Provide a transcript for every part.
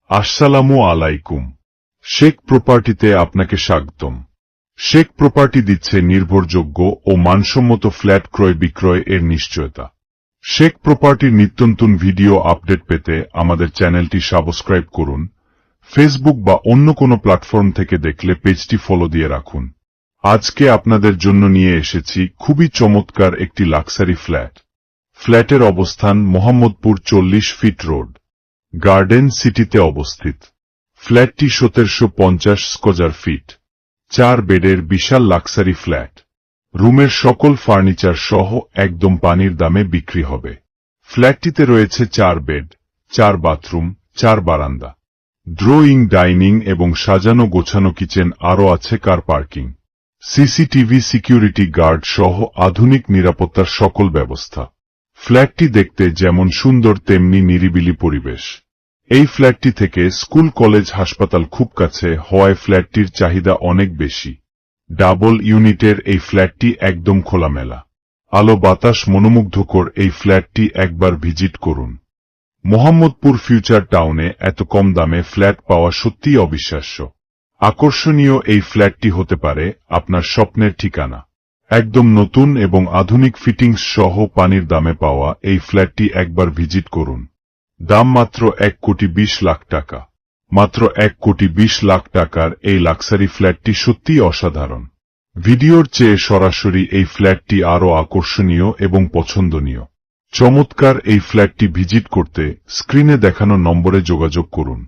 আসসালামু আলাইকুম। শেখ প্রপার্টিতে আপনাকে স্বাগতম। শেখ প্রপার্টি দিচ্ছে নির্ভরযোগ্য ও মানসম্মত ফ্ল্যাট ক্রয় বিক্রয় এর নিশ্চয়তা। শেখ প্রপার্টির নিত্যনতুন ভিডিও আপডেট পেতে আমাদের চ্যানেলটি সাবস্ক্রাইব করুন। ফেসবুক বা অন্য কোনো প্ল্যাটফর্ম থেকে দেখলে পেজটি ফলো দিয়ে রাখুন। আজকে আপনাদের জন্য নিয়ে এসেছি খুবই চমৎকার একটি লাক্সারি ফ্ল্যাট। ফ্ল্যাটের অবস্থান মোহাম্মদপুর 40 ফিট রোড, গার্ডেন সিটিতে অবস্থিত। ফ্ল্যাটটি 1750 স্কয়ার ফিট, 4 বেডের বিশাল লাক্সারি ফ্ল্যাট। রুমের সকল ফার্নিচার সহ একদম পানির দামে বিক্রি হবে। ফ্ল্যাটটিতে রয়েছে 4 বেড, 4 বাথরুম, 4 বারান্দা, ড্রয়িং, ডাইনিং এবং সাজানো গোছানো কিচেন, আরও আছে car parking, CCTV, security guard সহ আধুনিক নিরাপত্তার সকল ব্যবস্থা। ফ্ল্যাটটি দেখতে যেমন সুন্দর তেমনি নিরিবিলি পরিবেশ। এই ফ্ল্যাটটি থেকে স্কুল, কলেজ, হাসপাতাল খুব কাছে হওয়ায় ফ্ল্যাটটির চাহিদা অনেক বেশি। ডাবল ইউনিটের এই ফ্ল্যাটটি একদম খোলামেলা, আলো বাতাস মনোমুগ্ধকর। এই ফ্ল্যাটটি একবার ভিজিট করুন। মোহাম্মদপুর ফিউচার টাউনে এত কম দামে ফ্ল্যাট পাওয়া সত্যিই অবিশ্বাস্য। আকর্ষণীয় এই ফ্ল্যাটটি হতে পারে আপনার স্বপ্নের ঠিকানা। একদম নতুন এবং আধুনিক ফিটিংস সহ পানির দামে পাওয়া এই ফ্ল্যাটটি একবার ভিজিট করুন। দাম মাত্র 1,20,00,000 টাকা। মাত্র 1,20,00,000 টাকার এই লাক্সারি ফ্ল্যাটটি সত্যিই অসাধারণ। ভিডিওর চেয়ে সরাসরি এই ফ্ল্যাটটি আরও আকর্ষণীয় এবং পছন্দনীয়। চমৎকার এই ফ্ল্যাটটি ভিজিট করতে স্ক্রিনে দেখানো নম্বরে যোগাযোগ করুন।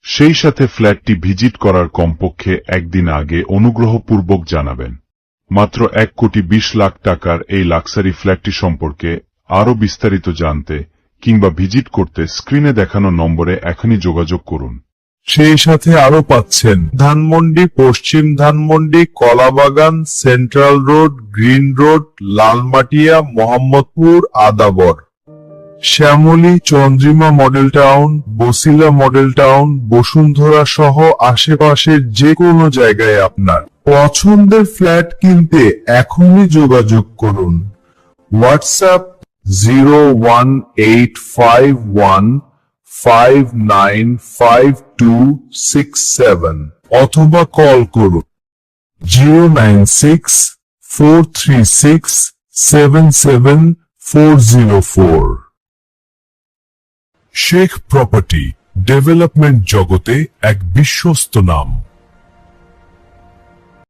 সেই সাথে ফ্ল্যাটটি ভিজিট করার কমপক্ষে একদিন আগে অনুগ্রহপূর্বক জানাবেন। মাত্র 1,20,00,000 টাকার এই লাক্সারি ফ্ল্যাটটি সম্পর্কে আরও বিস্তারিত জানতে কিংবা ভিজিট করতে স্ক্রিনে দেখানো নম্বরে এখনই যোগাযোগ করুন। সেই সাথে আরো পাচ্ছেন ধানমন্ডি, পশ্চিম Dhanmondi, Kalabagan, central road, green road, Lalmatia, Mohammadpur, Adabor, Shyamoli, Chandrima model town, Basila model town, Bashundhara সহ আশেপাশের যে কোনো জায়গায় আপনার পছন্দের ফ্ল্যাট কিনতে এখনই যোগাযোগ করুন। হোয়াটসঅ্যাপ 01851595267 অথবা কল করুন 09643677404। শেখ প্রপার্টি ডেভেলপমেন্ট জগতে এক বিশ্বস্ত নাম।